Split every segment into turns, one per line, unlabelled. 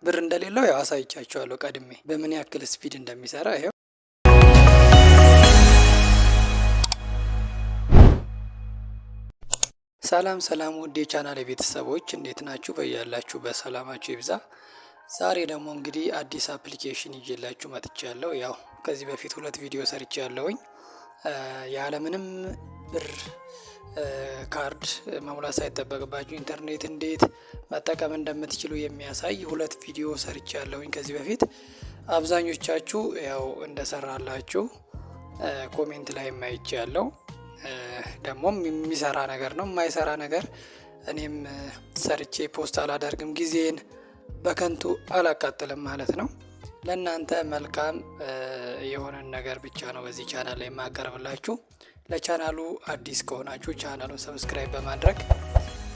ብር እንደሌለው ያው አሳይቻችኋለሁ ቀድሜ በምን ያክል ስፒድ እንደሚሰራ ይሄው። ሰላም ሰላም ውድ የቻናሌ ቤተሰቦች እንዴት ናችሁ? በያላችሁ በሰላማችሁ ይብዛ። ዛሬ ደግሞ እንግዲህ አዲስ አፕሊኬሽን ይዤላችሁ መጥቻለሁ። ያው ከዚህ በፊት 2 ቪዲዮ ሰርቻለሁኝ ያለምንም ብር ካርድ መሙላት ሳይጠበቅባችሁ ኢንተርኔት እንዴት መጠቀም እንደምትችሉ የሚያሳይ 2 ቪዲዮ ሰርቻለሁኝ ከዚህ በፊት። አብዛኞቻችሁ ያው እንደሰራላችሁ ኮሜንት ላይ አይቻለሁ። ደግሞም የሚሰራ ነገር ነው። የማይሰራ ነገር እኔም ሰርቼ ፖስት አላደርግም፣ ጊዜን በከንቱ አላቃጥልም ማለት ነው። ለእናንተ መልካም የሆነን ነገር ብቻ ነው በዚህ ቻናል ላይ የማቀርብላችሁ። ለቻናሉ አዲስ ከሆናችሁ ቻናሉን ሰብስክራይብ በማድረግ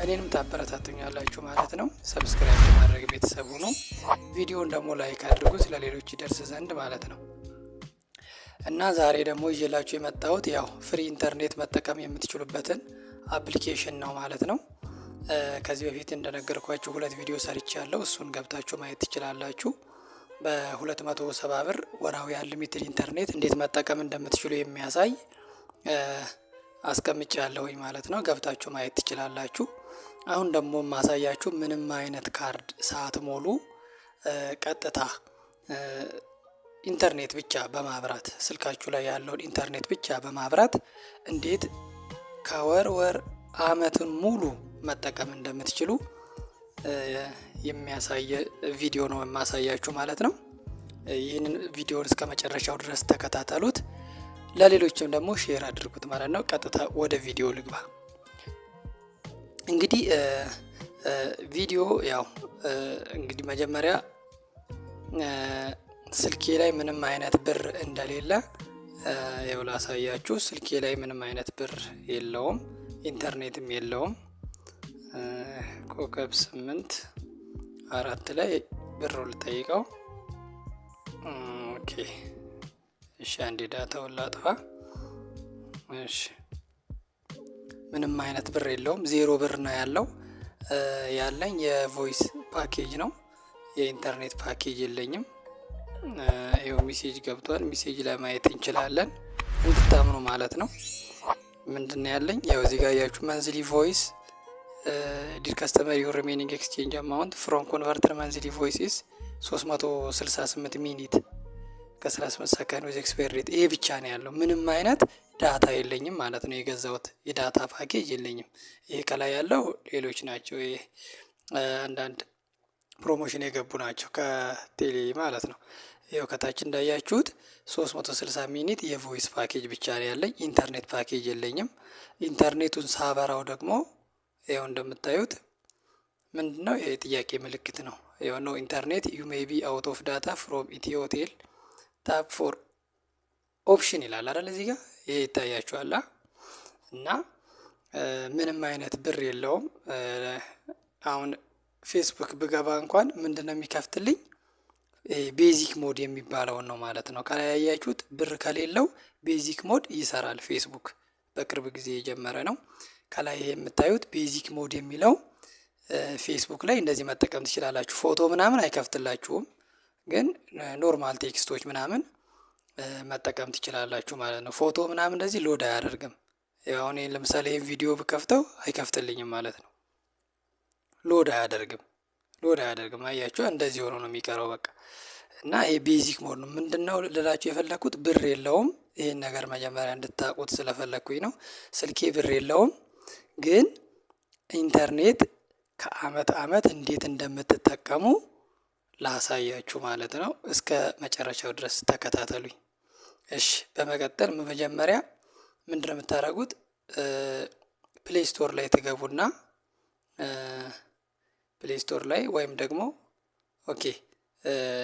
እኔንም ታበረታቱኛላችሁ ማለት ነው። ሰብስክራይብ በማድረግ ቤተሰብ ሁኑ። ቪዲዮውን ደግሞ ላይክ አድርጉት ለሌሎች ይደርስ ዘንድ ማለት ነው። እና ዛሬ ደግሞ ይዤላችሁ የመጣሁት ያው ፍሪ ኢንተርኔት መጠቀም የምትችሉበትን አፕሊኬሽን ነው ማለት ነው። ከዚህ በፊት እንደነገርኳችሁ 2 ቪዲዮ ሰርቻለሁ። እሱን ገብታችሁ ማየት ትችላላችሁ። በ270 ብር ወራዊ አንሊሚትድ ኢንተርኔት እንዴት መጠቀም እንደምትችሉ የሚያሳይ አስቀምጫለሁኝ ማለት ነው። ገብታችሁ ማየት ትችላላችሁ። አሁን ደግሞ ማሳያችሁ ምንም አይነት ካርድ ሳትሞሉ ቀጥታ ኢንተርኔት ብቻ በማብራት ስልካችሁ ላይ ያለውን ኢንተርኔት ብቻ በማብራት እንዴት ከወር አመትን ሙሉ መጠቀም እንደምትችሉ የሚያሳይ ቪዲዮ ነው የማሳያችሁ ማለት ነው። ይህንን ቪዲዮን እስከ መጨረሻው ድረስ ተከታተሉት፣ ለሌሎችም ደግሞ ሼር አድርጉት ማለት ነው። ቀጥታ ወደ ቪዲዮ ልግባ። እንግዲህ ቪዲዮ ያው እንግዲህ መጀመሪያ ስልኬ ላይ ምንም አይነት ብር እንደሌለ ያው ላሳያችሁ። ስልኬ ላይ ምንም አይነት ብር የለውም፣ ኢንተርኔትም የለውም። ኮከብ 8 4 ላይ ብሩ ልጠይቀው። ኦኬ እሺ፣ አንዴ ዳታውን ላጥፋ። እሺ፣ ምንም አይነት ብር የለውም፣ 0 ብር ነው ያለው። ያለኝ የቮይስ ፓኬጅ ነው፣ የኢንተርኔት ፓኬጅ የለኝም። ይሄው ሜሴጅ ገብቷል። ሜሴጅ ላይ ማየት እንችላለን እንድታምኑ ማለት ነው። ምንድነው ያለኝ? ያው እዚህ ጋር ያያችሁ መንዝሊ ቮይስ ዲር ከስተመር ዩር ሪሜኒንግ ኤክስቼንጅ አማውንት ፍሮም ኮንቨርተር መንዝሊ ቮይስ ኢዝ 368 ሚኒት ከ38 ሰከንድ ዊዝ ኤክስፓየር ዴት። ይሄ ብቻ ነው ያለው። ምንም አይነት ዳታ የለኝም ማለት ነው። የገዛሁት የዳታ ፓኬጅ የለኝም። ይሄ ከላይ ያለው ሌሎች ናቸው። ይሄ አንዳንድ ፕሮሞሽን የገቡ ናቸው ከቴሌ ማለት ነው። ይኸው ከታች እንዳያችሁት 360 ሚኒት የቮይስ ፓኬጅ ብቻ ነው ያለኝ። ኢንተርኔት ፓኬጅ የለኝም። ኢንተርኔቱን ሳበራው ደግሞ ይኸው እንደምታዩት ምንድነው ይሄ ጥያቄ ምልክት ነው። ይኸው ነው ኢንተርኔት ዩ ሜይ ቢ አውት ኦፍ ዳታ ፍሮም ኢትዮ ቴል ታፕ ፎር ኦፕሽን ይላል አይደል? እዚህ ጋር ይሄ ይታያችኋል። እና ምንም አይነት ብር የለውም። አሁን ፌስቡክ ብገባ እንኳን ምንድነው የሚከፍትልኝ? ቤዚክ ሞድ የሚባለውን ነው ማለት ነው። ከላይ ያያችሁት ብር ከሌለው ቤዚክ ሞድ ይሰራል። ፌስቡክ በቅርብ ጊዜ የጀመረ ነው። ከላይ የምታዩት ቤዚክ ሞድ የሚለው ፌስቡክ ላይ እንደዚህ መጠቀም ትችላላችሁ። ፎቶ ምናምን አይከፍትላችሁም፣ ግን ኖርማል ቴክስቶች ምናምን መጠቀም ትችላላችሁ ማለት ነው። ፎቶ ምናምን እንደዚህ ሎድ አያደርግም። ያው እኔ ለምሳሌ ይሄን ቪዲዮ ብከፍተው አይከፍትልኝም ማለት ነው። ሎድ አያደርግም። አያችሁ፣ እንደዚህ ሆኖ ነው የሚቀረው በቃ። እና ይሄ ቤዚክ ሞድ ነው። ምንድነው ልላችሁ የፈለኩት ብር የለውም። ይሄን ነገር መጀመሪያ እንድታውቁት ስለፈለኩኝ ነው። ስልኬ ብር የለውም፣ ግን ኢንተርኔት ከአመት እንዴት እንደምትጠቀሙ ላሳያችሁ ማለት ነው። እስከ መጨረሻው ድረስ ተከታተሉኝ እሺ። በመቀጠል መጀመሪያ ምንድነው የምታደርጉት? ፕሌይ ስቶር ላይ ትገቡና ፕሌይ ስቶር ላይ ወይም ደግሞ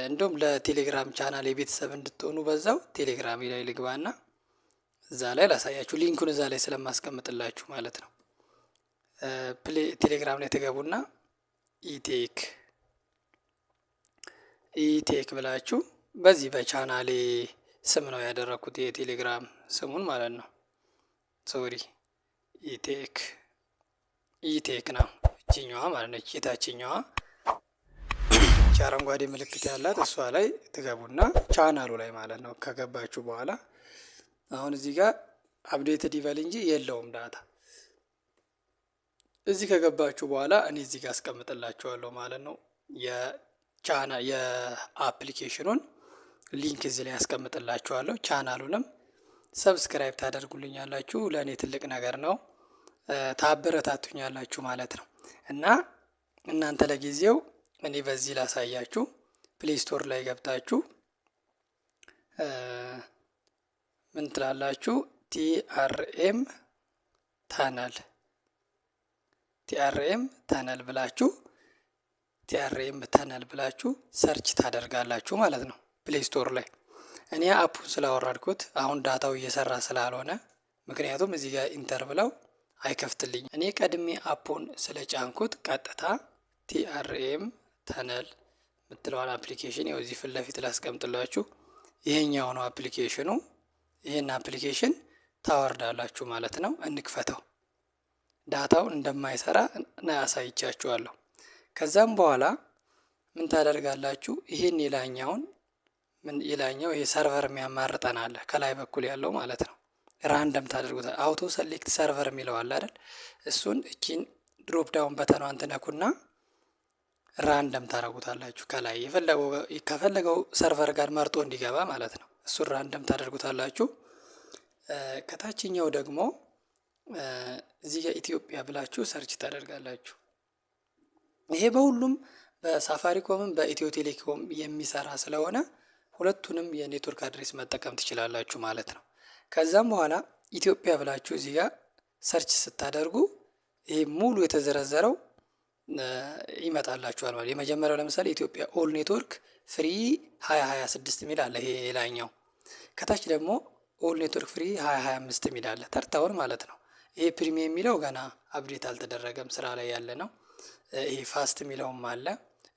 እንደውም ለቴሌግራም ቻናል የቤተሰብ እንድትሆኑ በዛው ቴሌግራም ላይ ልግባና እዛ ላይ ላሳያችሁ። ሊንኩን እዛ ላይ ስለማስቀምጥላችሁ ማለት ነው። ቴሌግራም ላይ ትገቡና ኢቴክ ብላችሁ በዚህ በቻናሌ ስም ነው ያደረኩት የቴሌግራም ስሙን ማለት ነው። ሶሪ ኢቴክ ነው እቺኛዋ ማለት ነው። እቺ አረንጓዴ ምልክት ያላት እሷ ላይ ትገቡና ቻናሉ ላይ ማለት ነው። ከገባችሁ በኋላ አሁን እዚህ ጋር አፕዴትድ ይበል እንጂ የለውም ዳታ። እዚህ ከገባችሁ በኋላ እኔ እዚህ ጋር አስቀምጥላችኋለሁ ማለት ነው። የአፕሊኬሽኑን ሊንክ እዚህ ላይ አስቀምጥላችኋለሁ። ቻናሉንም ሰብስክራይብ ታደርጉልኛላችሁ። ለእኔ ትልቅ ነገር ነው። ታበረታቱኛላችሁ ማለት ነው። እና እናንተ ለጊዜው እኔ በዚህ ላሳያችሁ። ፕሌይ ስቶር ላይ ገብታችሁ ምን ትላላችሁ? ቲአርኤም ተነል ብላችሁ ሰርች ታደርጋላችሁ ማለት ነው ፕሌይ ስቶር ላይ። እኔ አፑን ስላወረድኩት አሁን ዳታው እየሰራ ስላልሆነ፣ ምክንያቱም እዚህ ጋር ኢንተር ብለው አይከፍትልኝ። እኔ ቀድሜ አፑን ስለጫንኩት ቀጥታ ቲአርኤም ተነል የምትለዋን አፕሊኬሽን ያው እዚህ ፊት ለፊት ላስቀምጥላችሁ። ይሄኛው ነው አፕሊኬሽኑ። ይሄን አፕሊኬሽን ታወርዳላችሁ ማለት ነው። እንክፈተው። ዳታውን እንደማይሰራ አሳይቻችኋለሁ። ከዛም በኋላ ምን ታደርጋላችሁ? ይሄን ይላኛው ይሄ ሰርቨር የሚያማርጠን አለ ከላይ በኩል ያለው ማለት ነው። ራንደም ታደርጉታል። አውቶ ሰሌክት ሰርቨር የሚለው አለ አይደል? እሱን እቺን ድሮፕ ዳውን በተኗን ትነኩና ራንደም ታደርጉታላችሁ። ከላይ ከፈለገው ሰርቨር ጋር መርጦ እንዲገባ ማለት ነው። እሱን ራንደም ታደርጉታላችሁ። ከታችኛው ደግሞ እዚህ ጋር ኢትዮጵያ ብላችሁ ሰርች ታደርጋላችሁ። ይሄ በሁሉም በሳፋሪኮምም በኢትዮ ቴሌኮም የሚሰራ ስለሆነ ሁለቱንም የኔትወርክ አድሬስ መጠቀም ትችላላችሁ ማለት ነው። ከዛም በኋላ ኢትዮጵያ ብላችሁ እዚህ ጋር ሰርች ስታደርጉ ይሄ ሙሉ የተዘረዘረው ይመጣላችኋል ማለት። የመጀመሪያው ለምሳሌ ኢትዮጵያ ኦል ኔትወርክ ፍሪ 2026 የሚል አለ። ይሄ ላይኛው። ከታች ደግሞ ኦል ኔትወርክ ፍሪ 2025 የሚል አለ፣ ተርታውን ማለት ነው። ይሄ ፕሪሚየም የሚለው ገና አፕዴት አልተደረገም፣ ስራ ላይ ያለ ነው። ይሄ ፋስት የሚለውም አለ።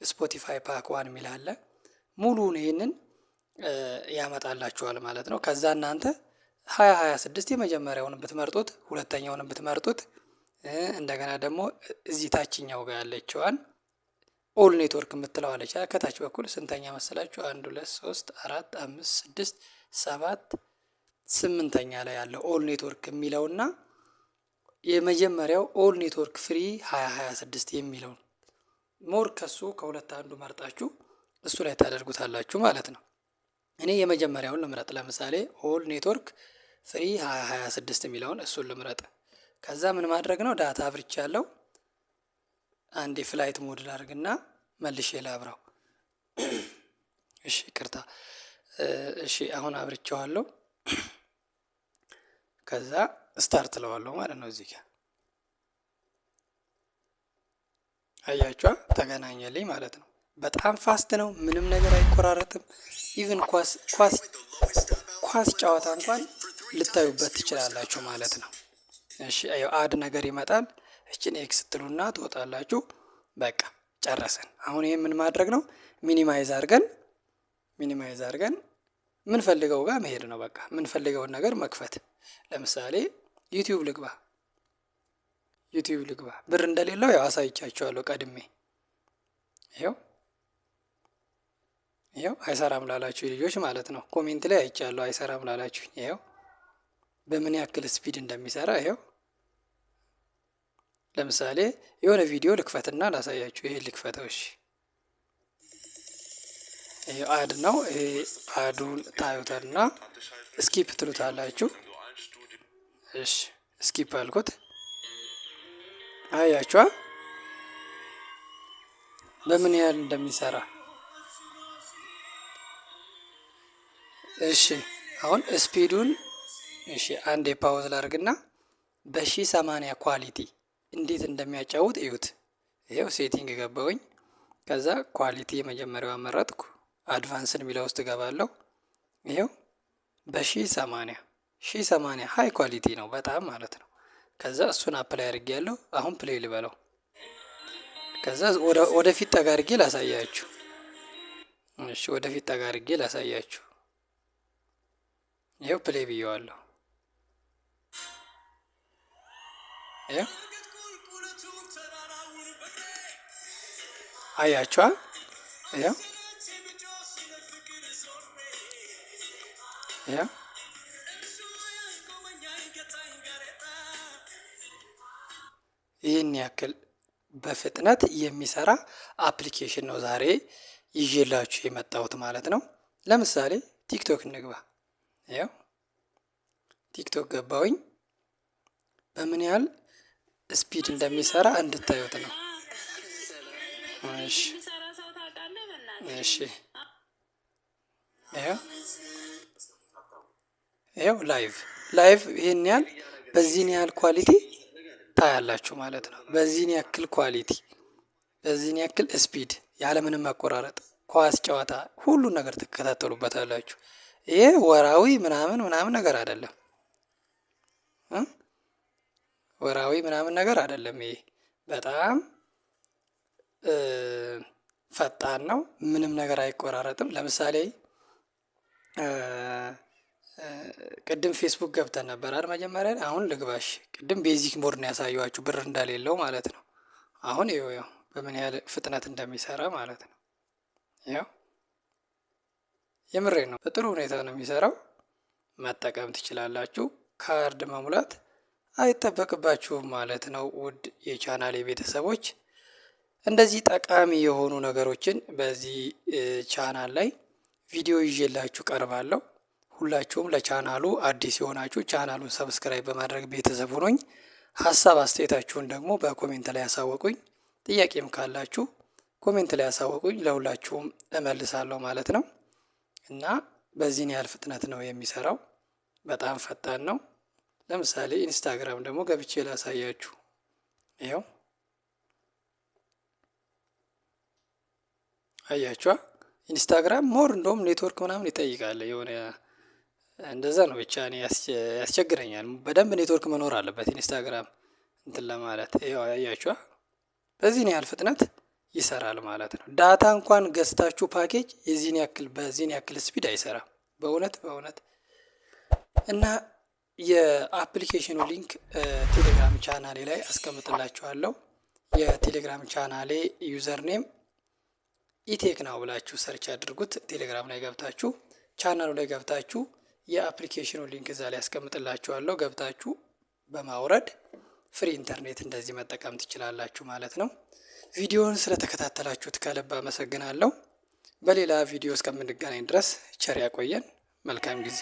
ስፖቲፋይ ፓክ ዋን የሚል አለ። ሙሉውን ይሄንን ያመጣላችኋል ማለት ነው። ከዛ እናንተ 2026 የመጀመሪያውን ብትመርጡት፣ ሁለተኛውን ብትመርጡት፣ እንደገና ደግሞ እዚህ ታችኛው ጋር ያለችዋን ኦል ኔትወርክ የምትለዋለች ከታች በኩል ስንተኛ መሰላችሁ? 1 2 3 4 5 6 7 8ኛ ላይ ያለው ኦል ኔትወርክ የሚለውና የመጀመሪያው ኦል ኔትወርክ ፍሪ 2026 የሚለው ሞር ከሱ ከሁለት አንዱ መርጣችሁ እሱ ላይ ታደርጉታላችሁ ማለት ነው። እኔ የመጀመሪያውን ልምረጥ። ለምሳሌ ኦል ኔትወርክ ፍሪ 2026 የሚለውን እሱን ልምረጥ። ከዛ ምን ማድረግ ነው? ዳታ አብርቻለሁ። አንድ የፍላይት ሞድ ላድርግና መልሼ ላብራው። እሺ ቅርታ። እሺ አሁን አብርቻለሁ። ከዛ ስታርት ለዋለሁ ማለት ነው። እዚህ ጋር አያችኋ፣ ተገናኘልኝ ማለት ነው። በጣም ፋስት ነው። ምንም ነገር አይቆራረጥም። ኢቭን ኳስ ጨዋታ እንኳን ልታዩበት ትችላላችሁ ማለት ነው። እሺ አዩ አድ ነገር ይመጣል። እችን ኤክስ ትሉና ትወጣላችሁ። በቃ ጨረሰን። አሁን ይሄ ምን ማድረግ ነው? ሚኒማይዝ አድርገን ምን ፈልገው ጋር መሄድ ነው። በቃ ምን ፈልገውን ነገር መክፈት። ለምሳሌ ዩቲዩብ ልግባ። ብር እንደሌለው ያው አሳይቻችኋለሁ ቀድሜ። ይኸው አይሰራም ላላችሁ ልጆች ማለት ነው። ኮሜንት ላይ አይቻለሁ አይሰራም ላላችሁ። ይኸው በምን ያክል ስፒድ እንደሚሰራ ይኸው። ለምሳሌ የሆነ ቪዲዮ ልክፈትና ላሳያችሁ። ይሄ ልክፈተው። እሺ ይሄ አድ ነው። ይሄ አዱን ታዩትና ስኪፕ ትሉታላችሁ። እሺ ስኪፕ አልኩት። አያችኋ በምን ያህል እንደሚሰራ። እሺ አሁን ስፒዱን አንድ የፓውዝ ላድርግና በ1080 ኳሊቲ እንዴት እንደሚያጫውት እዩት። ይሄው ሴቲንግ ገባውኝ። ከዛ ኳሊቲ የመጀመሪያው መረጥኩ። አድቫንስን የሚለው ውስጥ ገባለሁ። ይሄው በ1080 ሃይ ኳሊቲ ነው በጣም ማለት ነው። ከዛ እሱን አፕላይ አድርጌያለሁ። አሁን ፕሌይ ልበለው። ከዛ ወደፊት ጠጋ አድርጌ ላሳያችሁ። እሺ ወደፊት ጠጋ አድርጌ ላሳያችሁ። ይሄው ፕሌይ ብየዋለሁ። ይሄው አያችኋ ያው ያው ይህን ያክል በፍጥነት የሚሰራ አፕሊኬሽን ነው ዛሬ ይዤላችሁ የመጣሁት ማለት ነው። ለምሳሌ ቲክቶክ እንግባ። ያው ቲክቶክ ገባሁኝ። በምን ያህል ስፒድ እንደሚሰራ እንድታዩት ነው። እሺ እሺ ያው ላይቭ ይሄን ያህል በዚህን ያህል ኳሊቲ ታያላችሁ ማለት ነው። በዚህን ያክል ኳሊቲ፣ በዚህን ያክል ስፒድ ያለምንም መቆራረጥ ኳስ ጨዋታ ሁሉን ነገር ትከታተሉበታላችሁ። ይሄ ወራዊ ምናምን ነገር አይደለም። ወራዊ ምናምን ነገር አይደለም። ይሄ በጣም ፈጣን ነው። ምንም ነገር አይቆራረጥም። ለምሳሌ ቅድም ፌስቡክ ገብተን ነበር አይደል? መጀመሪያ አሁን ልግባሽ። ቅድም ቤዚክ ሞድ ነው ያሳየኋችሁ ብር እንደሌለው ማለት ነው። አሁን ይኸው በምን ያህል ፍጥነት እንደሚሰራ ማለት ነው። ያው የምሬ ነው። በጥሩ ሁኔታ ነው የሚሰራው። መጠቀም ትችላላችሁ። ካርድ መሙላት አይጠበቅባችሁም ማለት ነው። ውድ የቻናሌ ቤተሰቦች እንደዚህ ጠቃሚ የሆኑ ነገሮችን በዚህ ቻናል ላይ ቪዲዮ ይዤላችሁ ቀርባለሁ። ሁላችሁም ለቻናሉ አዲስ የሆናችሁ ቻናሉን ሰብስክራይብ በማድረግ ቤተሰብ ሁኑኝ። ሀሳብ አስተያየታችሁን ደግሞ በኮሜንት ላይ ያሳወቁኝ። ጥያቄም ካላችሁ ኮሜንት ላይ ያሳወቁኝ፣ ለሁላችሁም እመልሳለሁ ማለት ነው። እና በዚህን ያህል ፍጥነት ነው የሚሰራው። በጣም ፈጣን ነው። ለምሳሌ ኢንስታግራም ደግሞ ገብቼ ላሳያችሁ። ይኸው አያችኋ። ኢንስታግራም ሞር እንደውም ኔትወርክ ምናምን ይጠይቃል። የሆነ እንደዛ ነው ብቻ እኔ ያስቸግረኛል። በደንብ ኔትወርክ መኖር አለበት ኢንስታግራም እንትን ለማለት። ይኸው አያችኋ፣ በዚህን ያህል ፍጥነት ይሰራል ማለት ነው። ዳታ እንኳን ገዝታችሁ ፓኬጅ በዚህን ያክል ስፒድ አይሰራም። በእውነት እና የአፕሊኬሽኑ ሊንክ ቴሌግራም ቻናሌ ላይ አስቀምጥላችኋለሁ። የቴሌግራም ቻናሌ ዩዘር ኔም ኢቴክ ነው ብላችሁ ሰርች አድርጉት። ቴሌግራም ላይ ገብታችሁ ቻናሉ ላይ ገብታችሁ የአፕሊኬሽኑ ሊንክ እዛ ላይ አስቀምጥላችኋለሁ። ገብታችሁ በማውረድ ፍሪ ኢንተርኔት እንደዚህ መጠቀም ትችላላችሁ ማለት ነው። ቪዲዮውን ስለተከታተላችሁት ከልብ አመሰግናለሁ። በሌላ ቪዲዮ እስከምንገናኝ ድረስ ቸር ያቆየን። መልካም ጊዜ